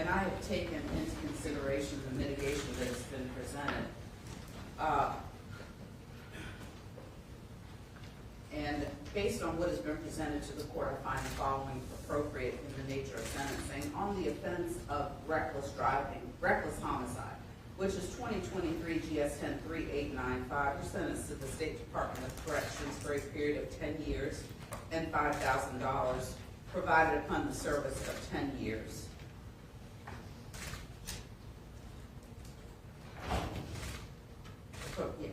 and I have taken into consideration the mitigation that has been presented. And based on what has been presented to the court, I find the following appropriate in the nature of sentencing. On the offense of reckless driving, reckless homicide, which is 2023 GS 103895, you're sentenced to the State Department of Corrections for a period of 10 years and $5,000, provided upon the service of 10 years. Yeah.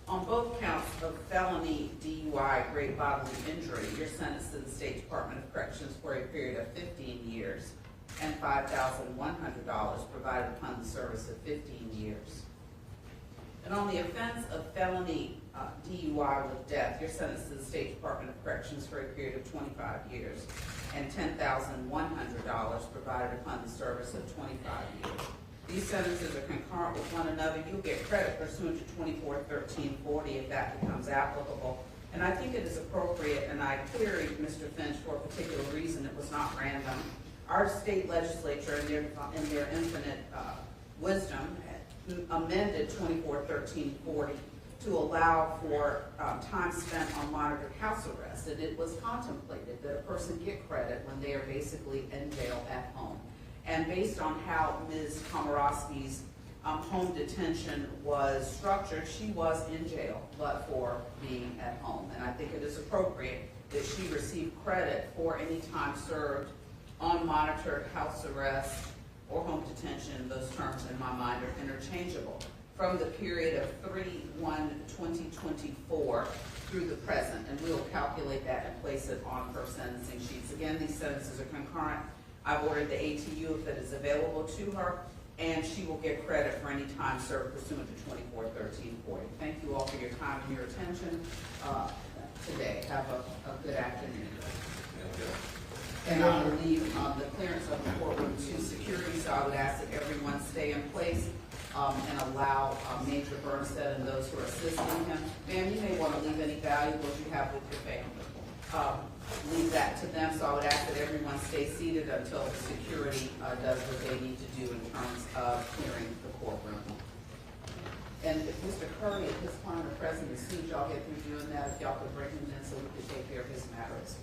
On both counts of felony DUI, great bodily injury, you're sentenced to the State Department of Corrections for a period of 15 years and $5,100, provided upon the service of 15 years. And on the offense of felony DUI with death, you're sentenced to the State Department of Corrections for a period of 25 years and $10,100, provided upon the service of 25 years. These sentences are concurrent with one another. You'll get credit pursuant to 241340 if that becomes applicable. And I think it is appropriate, and I queried Mr. Finch for a particular reason. It was not random. Our state legislature, in their infinite wisdom, amended 241340 to allow for time spent on monitored house arrest. And it was contemplated that a person get credit when they are basically in jail at home. And based on how Ms. Komoroski's home detention was structured, she was in jail, but for being at home. And I think it is appropriate that she receive credit for any time served on monitored house arrest or home detention. Those terms in my mind are interchangeable. From the period of 3/1/2024 through the present, and we'll calculate that and place it on her sentencing sheets. Again, these sentences are concurrent. I've ordered the ATU if it is available to her, and she will get credit for any time served pursuant to 241340. Thank you all for your time and your attention today. Have a good afternoon. And I will leave the clearance of the courtroom to security, so I would ask that everyone stay in place and allow Major Bernstead and those who are assisting him. Ma'am, you may want to leave any valuables you have with your family. Leave that to them, so I would ask that everyone stay seated until security does what they need to do in terms of clearing the courtroom. And if Mr. Curry at this point are present, as soon as y'all get through doing that, if y'all could bring him in so we could take care of his matter as well.